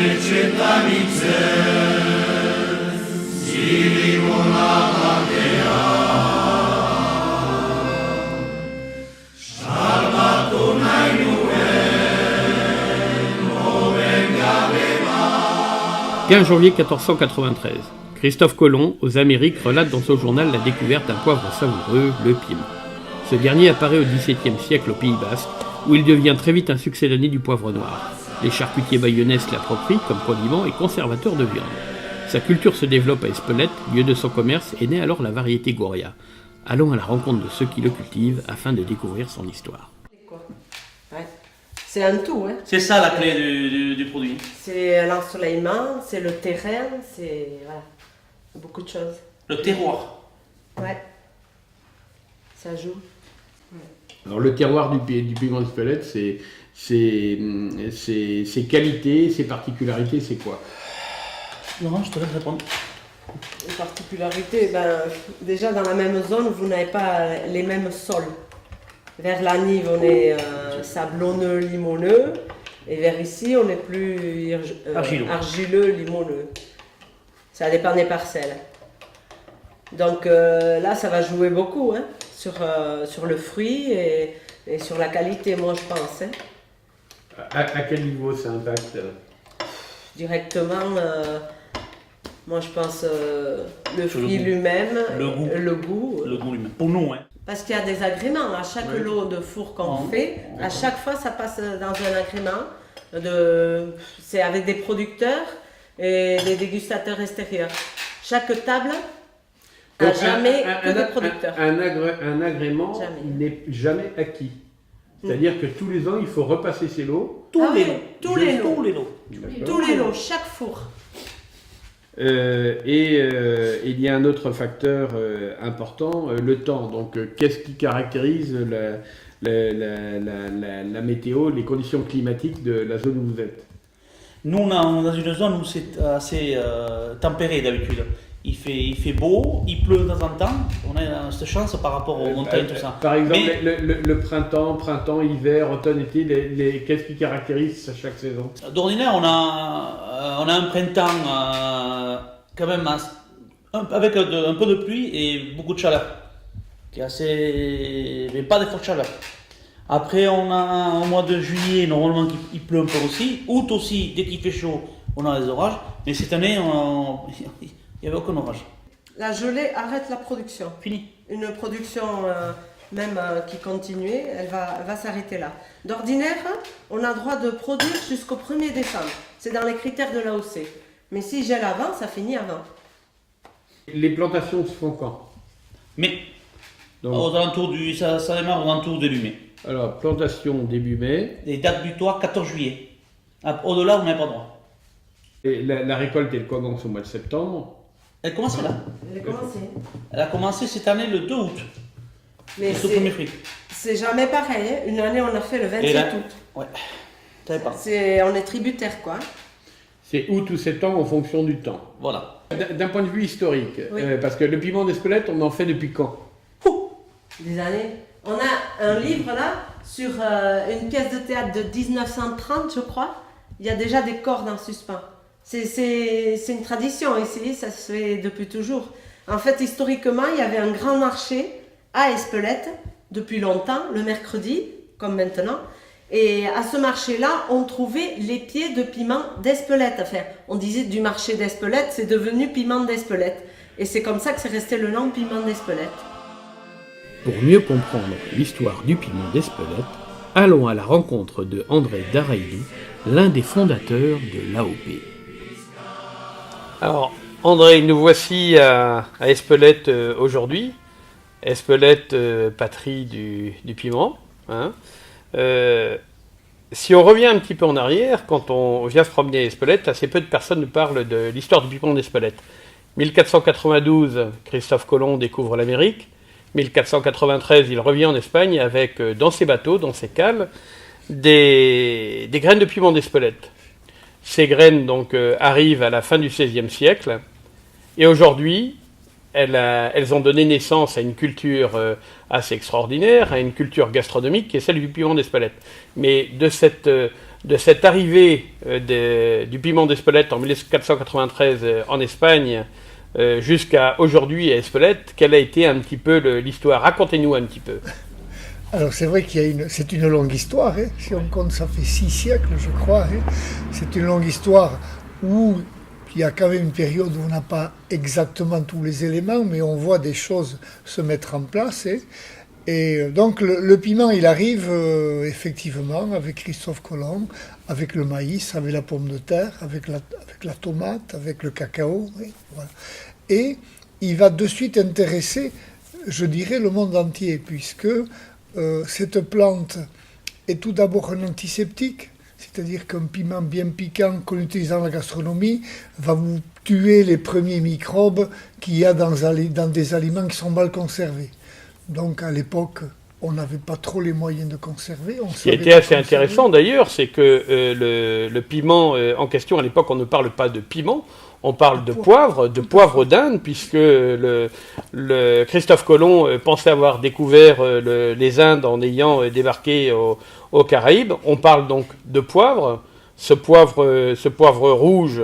« 15 janvier 1493. Christophe Colomb, aux Amériques, relate dans son journal la découverte d'un poivre savoureux, le piment. Ce dernier apparaît au XVIIe siècle au Pays Basque, où il devient très vite un succédané du poivre noir. Les charcutiers bayonnaises l'approprient comme condiment et conservateur de viande. Sa culture se développe à Espelette, lieu de son commerce, et naît alors la variété Goria. Allons à la rencontre de ceux qui le cultivent afin de découvrir son histoire. Ouais. C'est un tout, hein. C'est ça la clé du produit. C'est l'ensoleillement, c'est le terrain, c'est voilà, beaucoup de choses. Le terroir. Ouais, ça joue. Alors le terroir du piment d'Espelette, ses qualités, ses particularités, c'est quoi? Non, je te laisse répondre. Une particularité, déjà dans la même zone, vous n'avez pas les mêmes sols. Vers la Nive, on est sablonneux, limoneux, et vers ici, on est plus argileux, limoneux. Ça dépend des parcelles. Donc là, ça va jouer beaucoup hein, sur le fruit et sur la qualité, moi je pense. Hein. À quel niveau ça impacte? Directement, moi je pense le fruit lui-même, le goût. Le goût lui-même. Pour nous, hein. Parce qu'il y a des agréments, à chaque lot de four qu'on fait, à chaque fois ça passe dans un agrément, c'est avec des producteurs et des dégustateurs extérieurs. Chaque table n'a jamais que des producteurs. Un agrément n'est jamais acquis. C'est-à-dire que tous les ans, il faut repasser ses lots. Tous les lots, chaque four. Il y a un autre facteur important, le temps. Donc, qu'est-ce qui caractérise la météo, les conditions climatiques de la zone où vous êtes? Nous, on est dans une zone où c'est assez tempéré d'habitude. Il fait beau, il pleut de temps en temps. On a cette chance par rapport aux montagnes, tout ça. Par exemple, le printemps, hiver, automne, été, qu'est-ce qui caractérise chaque saison? D'ordinaire, on a un printemps quand même avec un peu de pluie et beaucoup de chaleur. Qui est assez... mais pas de forte chaleur. Après, on a au mois de juillet, normalement, il pleut un peu aussi. Août aussi, dès qu'il fait chaud, on a des orages. Mais cette année, il n'y avait aucun orage. La gelée arrête la production. Fini. Une production même qui continuait, elle va s'arrêter là. D'ordinaire, on a droit de produire jusqu'au 1er décembre. C'est dans les critères de l'AOC. Mais si gèle avant, ça finit avant. Les plantations se font quand? Mais aux alentours ça démarre aux alentours de mai. Alors, plantation début mai. Les dates butoirs 14 juillet. Au-delà, on n'a pas droit. Et la récolte, elle commence au mois de septembre. Elle commence là. Elle a commencé cette année le 2 août. Mais c'est le premier fruit. C'est jamais pareil. Hein. Une année, on a fait le 27 août. Ouais. T'avais pas. On est tributaire, quoi. C'est août ou septembre en fonction du temps. Voilà. D'un point de vue historique, oui. Parce que le piment d'Espelette, on en fait depuis quand? Des années. On a un livre là sur une pièce de théâtre de 1930, je crois. Il y a déjà des cordes en suspens. C'est une tradition ici, ça se fait depuis toujours. En fait, historiquement, il y avait un grand marché à Espelette depuis longtemps, le mercredi, comme maintenant. Et à ce marché-là, on trouvait les pieds de piment d'Espelette. Enfin, on disait du marché d'Espelette, c'est devenu piment d'Espelette. Et c'est comme ça que c'est resté le nom piment d'Espelette. Pour mieux comprendre l'histoire du piment d'Espelette, allons à la rencontre de André Daraïdou, l'un des fondateurs de l'AOP. Alors, André, nous voici à Espelette aujourd'hui. Espelette, patrie du piment. Hein. Si on revient un petit peu en arrière, quand on vient se promener à Espelette, assez peu de personnes nous parlent de l'histoire du piment d'Espelette. 1492, Christophe Colomb découvre l'Amérique. 1493, il revient en Espagne avec, dans ses bateaux, dans ses cales, des graines de piment d'Espelette. Ces graines donc arrivent à la fin du XVIe siècle. Et aujourd'hui, elles ont donné naissance à une culture assez extraordinaire, à une culture gastronomique qui est celle du piment d'Espelette. Mais de cette arrivée du piment d'Espelette en 1493 en Espagne jusqu'à aujourd'hui à Espelette, quelle a été un petit peu l'histoire? Racontez-nous un petit peu. Alors c'est vrai c'est une longue histoire, hein. Si on compte, ça fait 6 siècles, je crois, hein. C'est une longue histoire où il y a quand même une période où on n'a pas exactement tous les éléments, mais on voit des choses se mettre en place, hein. Et donc le piment, il arrive effectivement avec Christophe Colomb, avec le maïs, avec la pomme de terre, avec la tomate, avec le cacao, hein, voilà. Et il va de suite intéresser, je dirais, le monde entier, puisque cette plante est tout d'abord un antiseptique, c'est-à-dire qu'un piment bien piquant qu'on utilise dans la gastronomie va vous tuer les premiers microbes qu'il y a dans des aliments qui sont mal conservés. Donc à l'époque, on n'avait pas trop les moyens de conserver. Ce qui a été assez intéressant d'ailleurs, c'est que le piment en question, à l'époque, on ne parle pas de piment, on parle de poivre d'Inde, puisque Christophe Colomb pensait avoir découvert les Indes en ayant débarqué aux Caraïbes. On parle donc de poivre. Ce poivre rouge,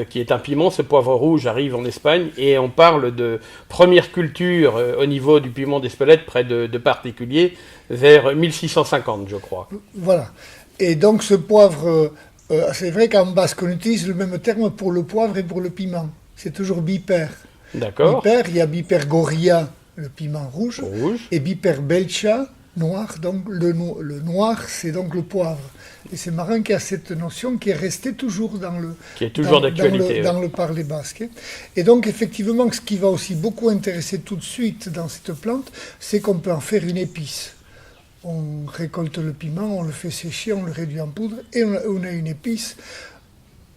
qui est un piment, ce poivre rouge arrive en Espagne, et on parle de première culture au niveau du piment d'Espelette, près de particuliers, vers 1650, je crois. Voilà. Et donc ce poivre... c'est vrai qu'en basque, on utilise le même terme pour le poivre et pour le piment. C'est toujours biper. D'accord. Biper, il y a biper goria, le piment rouge. Et biper belcha, noir. Donc le noir, c'est donc le poivre. Et c'est marrant qu'il y a cette notion qui est restée toujours d'actualité. Dans le parler basque. Et donc effectivement, ce qui va aussi beaucoup intéresser tout de suite dans cette plante, c'est qu'on peut en faire une épice. On récolte le piment, on le fait sécher, on le réduit en poudre et on a une épice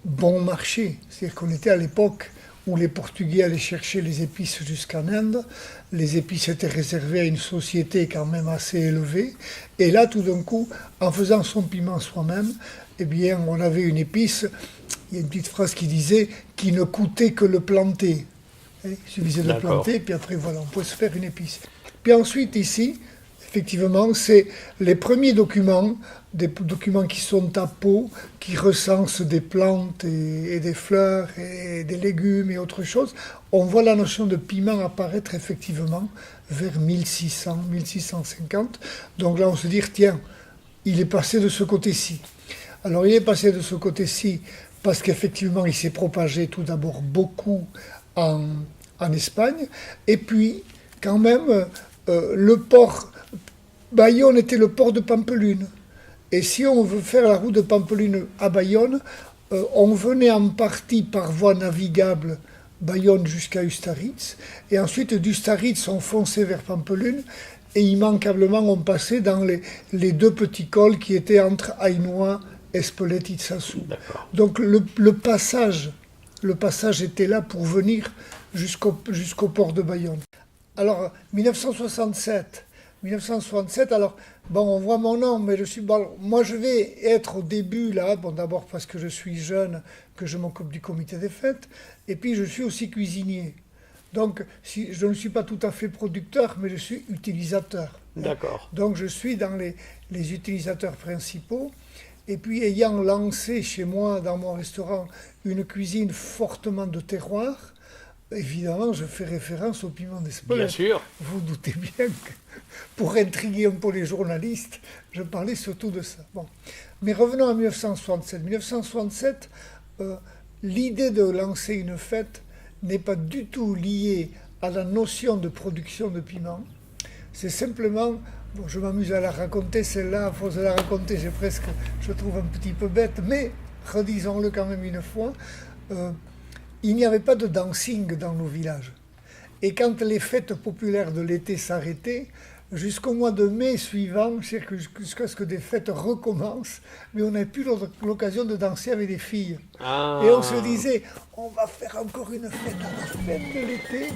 bon marché. C'est-à-dire qu'on était à l'époque où les Portugais allaient chercher les épices jusqu'en Inde. Les épices étaient réservées à une société quand même assez élevée. Et là, tout d'un coup, en faisant son piment soi-même, eh bien, on avait une épice, il y a une petite phrase qui disait, qui ne coûtait que le planter. Il suffisait de le planter, puis après, voilà, on pouvait se faire une épice. Puis ensuite, ici... Effectivement, c'est les premiers documents, des documents qui sont à peau, qui recensent des plantes et des fleurs et des légumes et autre chose. On voit la notion de piment apparaître effectivement vers 1600, 1650. Donc là, on se dit, tiens, il est passé de ce côté-ci. Alors, il est passé de ce côté-ci parce qu'effectivement, il s'est propagé tout d'abord beaucoup en Espagne. Et puis, quand même, le port... Bayonne était le port de Pampelune. Et si on veut faire la route de Pampelune à Bayonne, on venait en partie par voie navigable Bayonne jusqu'à Ustaritz. Et ensuite, d'Ustaritz, on fonçait vers Pampelune. Et immanquablement, on passait dans les deux petits cols qui étaient entre Aïnois, Espelette, Itzassou. Donc le passage était là pour venir jusqu'au port de Bayonne. Alors, 1967, alors, bon, on voit mon nom, mais moi je vais être au début là, bon, d'abord parce que je suis jeune, que je m'occupe du comité des fêtes, et puis je suis aussi cuisinier. Donc, je ne suis pas tout à fait producteur, mais je suis utilisateur. D'accord. Donc, je suis dans les utilisateurs principaux, et puis ayant lancé chez moi, dans mon restaurant, une cuisine fortement de terroir, évidemment, je fais référence au piment d'Espelette. Bien sûr. Vous doutez bien que, pour intriguer un peu les journalistes, je parlais surtout de ça. Bon. Mais revenons à 1967. 1967, l'idée de lancer une fête n'est pas du tout liée à la notion de production de piment. C'est simplement... Bon, je m'amuse à la raconter, celle-là, à force de la raconter, je trouve un petit peu bête, mais redisons-le quand même une fois. Il n'y avait pas de dancing dans nos villages. Et quand les fêtes populaires de l'été s'arrêtaient, jusqu'au mois de mai suivant, c'est-à-dire jusqu'à ce que des fêtes recommencent, mais on n'avait plus l'occasion de danser avec des filles. Et on se disait, on va faire encore une fête à la fête de l'été,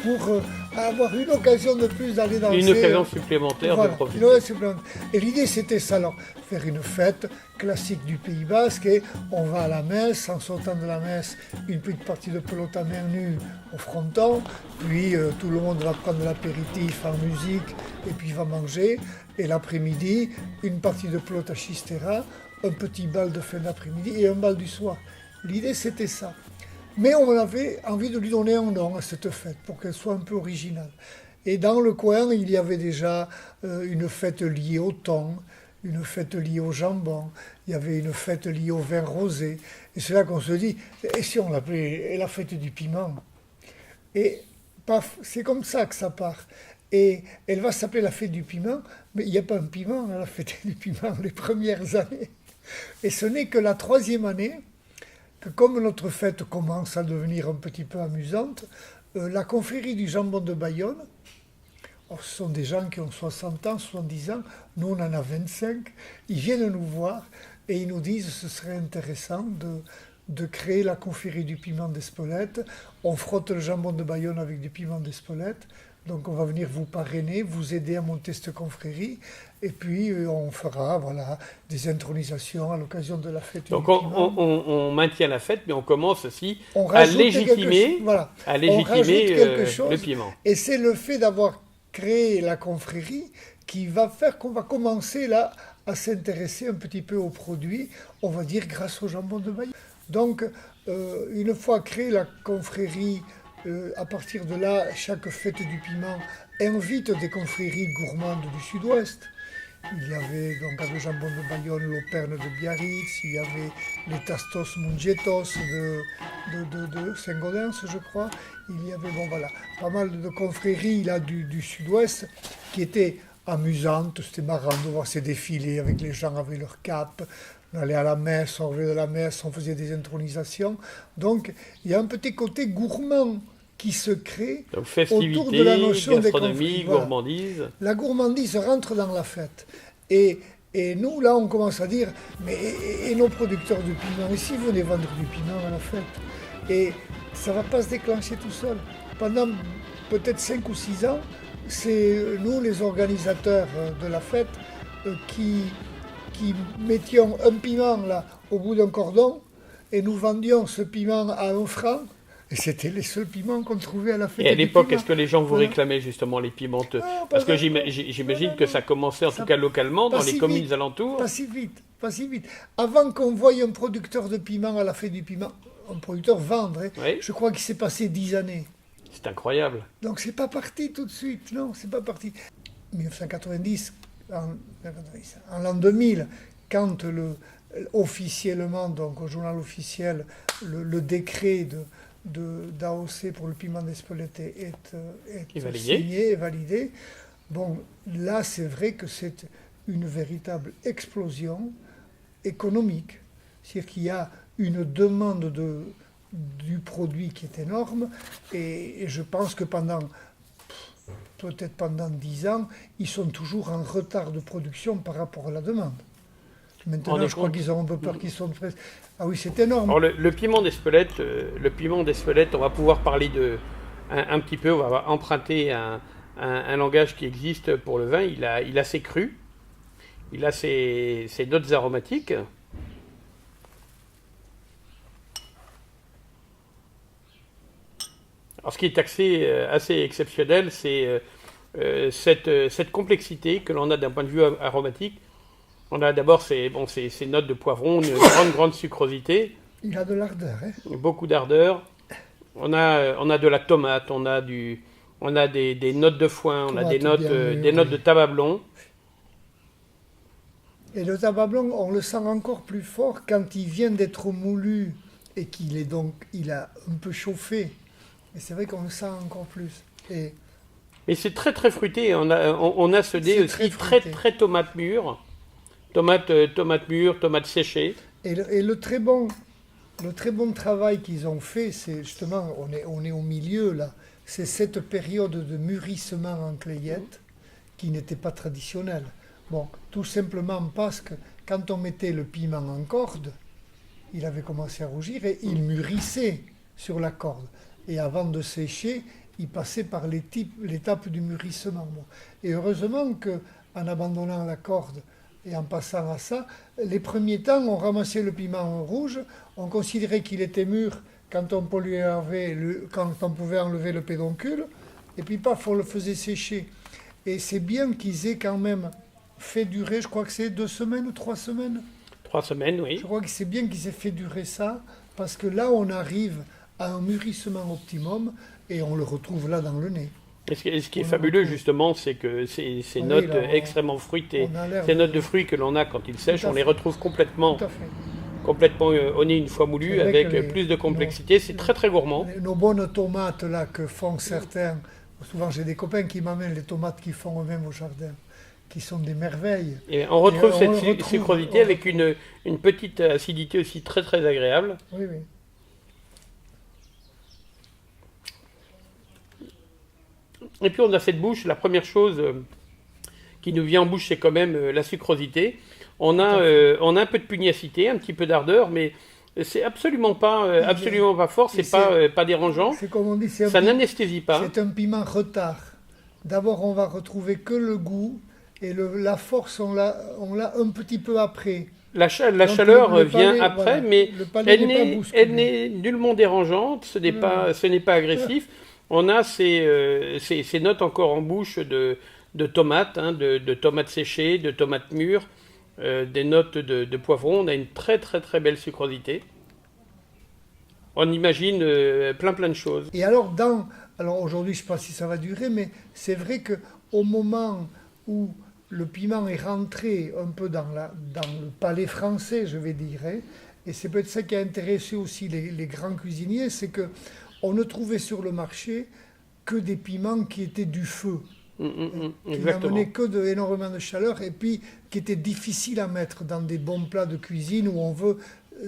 pour avoir une occasion de plus d'aller danser. Une occasion supplémentaire Voilà, de profiter. une occasion supplémentaire. Et l'idée c'était ça, alors, faire une fête classique du Pays Basque et on va à la messe, en sortant de la messe, une petite partie de pelote à main nue au fronton, puis tout le monde va prendre l'apéritif en musique et puis va manger. Et l'après-midi, une partie de pelote à Chistera, un petit bal de fin d'après-midi et un bal du soir. L'idée c'était ça. Mais on avait envie de lui donner un nom à cette fête pour qu'elle soit un peu originale. Et dans le coin, il y avait déjà une fête liée au thon, une fête liée au jambon, il y avait une fête liée au vin rosé. Et c'est là qu'on se dit, et si on l'appelait la fête du piment? Et paf, c'est comme ça que ça part. Et elle va s'appeler la fête du piment, mais il n'y a pas un piment à la fête du piment les premières années. Et ce n'est que la 3e année que, comme notre fête commence à devenir un petit peu amusante, la confrérie du jambon de Bayonne, ce sont des gens qui ont 60 ans, 70 ans, nous on en a 25, ils viennent nous voir et ils nous disent que ce serait intéressant de créer la confrérie du piment d'Espelette. On frotte le jambon de Bayonne avec du piment d'Espelette. Donc on va venir vous parrainer, vous aider à monter cette confrérie. Et puis on fera des intronisations à l'occasion de la fête Donc du piment. on maintient la fête, mais on commence aussi On à rajoute légitimer, On rajoute quelque le chose. piment. Et c'est le fait d'avoir créé la confrérie qui va faire qu'on va commencer là à s'intéresser un petit peu aux produits, on va dire grâce au jambon de Bayonne. Donc une fois créée la confrérie, à partir de là, chaque fête du piment invite des confréries gourmandes du sud-ouest. Il y avait donc à le jambon de Bayonne l'Operne de Biarritz, il y avait les Tastos Mungietos de Saint-Gaudens, je crois. Il y avait pas mal de confréries là, du sud-ouest qui étaient amusantes. C'était marrant de voir ces défilés avec les gens avec leurs capes. On allait à la messe, on revenait de la messe, on faisait des intronisations. Donc il y a un petit côté gourmand qui se crée Donc autour de la notion des gastronomie, confréries. gourmandise. La gourmandise rentre dans la fête. Et nous, là, on commence à dire, mais et nos producteurs de piment, et si vous venez vendre du piment à la fête? Et ça ne va pas se déclencher tout seul. Pendant peut-être 5 ou 6 ans, c'est nous, les organisateurs de la fête, qui mettions un piment là, au bout d'un cordon, et nous vendions ce piment à 1 franc. Et c'était les seuls piments qu'on trouvait à la fête. Et à l'époque, est-ce est-ce que les gens vous réclamaient justement les pimenteux? Parce que j'imagine que ça commençait en tout cas localement, dans les communes alentours. Pas si vite, pas si vite. Avant qu'on voie un producteur de piment à la fête du piment, un producteur vendre, Oui. je crois qu'il s'est passé 10 années. C'est incroyable. Donc c'est pas parti tout de suite, non, c'est pas parti. 1990, en l'an 2000, quand officiellement, donc au journal officiel, le décret d'AOC pour le piment d'Espelette est signé et validé. Bon, là, c'est vrai que c'est une véritable explosion économique. C'est-à-dire qu'il y a une demande du produit qui est énorme et je pense que peut-être pendant 10 ans, ils sont toujours en retard de production par rapport à la demande. Maintenant, je crois qu'ils ont un peu peur qu'ils sont presque... Ah oui, c'est énorme. Alors le piment d'Espelette, on va pouvoir parler un petit peu, on va emprunter un langage qui existe pour le vin. Il a ses crus, il a ses notes aromatiques. Alors ce qui est assez exceptionnel, c'est cette complexité que l'on a d'un point de vue aromatique. On a d'abord ces notes de poivron, une grande sucrosité. Il a de l'ardeur, hein. Beaucoup d'ardeur. On a de la tomate, on a des notes de foin, on a des notes de tabac blond. Et le tabac blond, on le sent encore plus fort quand il vient d'être moulu et qu'il a un peu chauffé. Et c'est vrai qu'on le sent encore plus. Mais c'est très très fruité. On a ce nez aussi très tomate mûre. Tomate mûre, tomate séchée. Et le très bon travail qu'ils ont fait, c'est justement, on est au milieu là, c'est cette période de mûrissement en clayette qui n'était pas traditionnelle. Bon, tout simplement parce que quand on mettait le piment en corde, il avait commencé à rougir et il mûrissait sur la corde. Et avant de sécher, il passait par l'étape du mûrissement. Bon. Et heureusement qu'en abandonnant la corde et en passant à ça, les premiers temps, on ramassait le piment rouge, on considérait qu'il était mûr quand on pouvait enlever le pédoncule, et puis paf, on le faisait sécher. Et c'est bien qu'ils aient quand même fait durer, je crois que c'est 2 semaines ou 3 semaines. 3 semaines, oui. Je crois que c'est bien qu'ils aient fait durer ça, parce que là, on arrive à un mûrissement optimum, et on le retrouve là dans le nez. Et ce qui est fabuleux, justement, c'est que ces notes extrêmement fruitées, ces notes de fruits que l'on a quand ils sèchent, on les retrouve complètement au nez une fois moulu, avec plus de complexité. C'est très très gourmand. Nos bonnes tomates là que font certains, souvent j'ai des copains qui m'amènent les tomates qu'ils font eux-mêmes au jardin, qui sont des merveilles. Et on retrouve cette sucrosité avec une petite acidité aussi très très agréable. Oui, oui. Et puis on a cette bouche, la première chose qui nous vient en bouche, c'est quand même la sucrosité. On a un peu de pugnacité, un petit peu d'ardeur, mais c'est absolument pas fort, c'est pas dérangeant. C'est comme on dit, ça n'anesthésie pas. C'est un piment retard. D'abord, on va retrouver que le goût, et la force, on l'a un petit peu après. La chaleur vient après, mais elle n'est nullement dérangeante, ce n'est pas agressif. On a ces notes encore en bouche de tomates, de tomates séchées, de tomates mûres, des notes de poivron. On a une très très très belle sucrosité. On imagine plein de choses. Et alors aujourd'hui, je ne sais pas si ça va durer, mais c'est vrai qu'au moment où le piment est rentré un peu dans le palais français, je vais dire, hein, et c'est peut-être ça qui a intéressé aussi les grands cuisiniers, c'est que on ne trouvait sur le marché que des piments qui étaient du feu, qui n'amenaient que énormément de chaleur, et puis qui étaient difficiles à mettre dans des bons plats de cuisine où on veut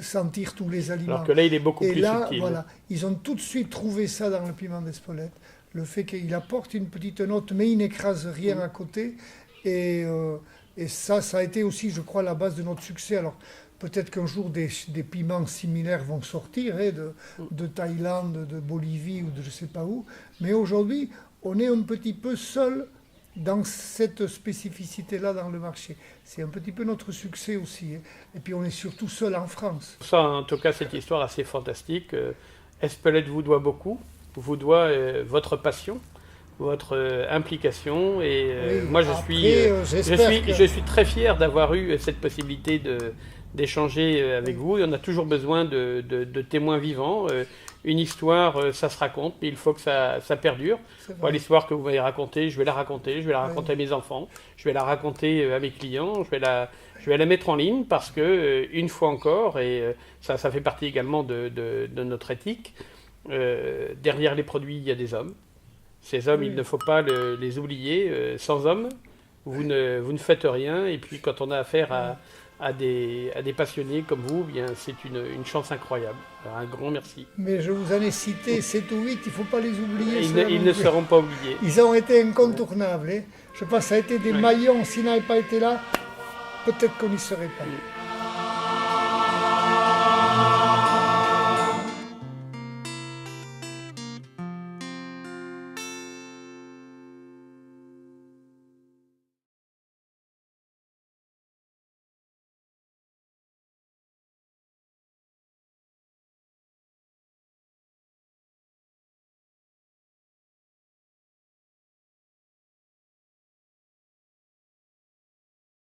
sentir tous les aliments. Alors que là, il est beaucoup plus subtil. Voilà, ils ont tout de suite trouvé ça dans le piment d'Espelette, le fait qu'il apporte une petite note, mais il n'écrase rien à côté, et ça a été aussi, je crois, la base de notre succès. Alors, peut-être qu'un jour des piments similaires vont sortir, hein, de Thaïlande, de Bolivie ou de je ne sais pas où. Mais aujourd'hui, on est un petit peu seul dans cette spécificité-là dans le marché. C'est un petit peu notre succès aussi. Hein. Et puis on est surtout seul en France. Ça, en tout cas, cette histoire assez fantastique. Espelette vous doit beaucoup, vous doit votre passion, votre implication. Et oui, moi, je suis très fier d'avoir eu cette possibilité d'échanger avec vous. Et on a toujours besoin de témoins vivants. Une histoire, ça se raconte, mais il faut que ça perdure. Moi, l'histoire que vous m'avez racontée, je vais la raconter à mes enfants, je vais la raconter à mes clients, je vais la mettre en ligne parce que, une fois encore, et ça fait partie également de notre éthique, derrière les produits, il y a des hommes. Ces hommes, il ne faut pas les oublier. Sans hommes, vous ne faites rien. Et puis, quand on a affaire à des passionnés comme vous, bien, c'est une chance incroyable. Alors, un grand merci. Mais je vous en ai cité 7 ou 8, il ne faut pas les oublier. Ils ne seront pas oubliés. Ils ont été incontournables. Hein. Je pense que ça a été des maillons. S'ils n'avaient pas été là, peut-être qu'on n'y serait pas.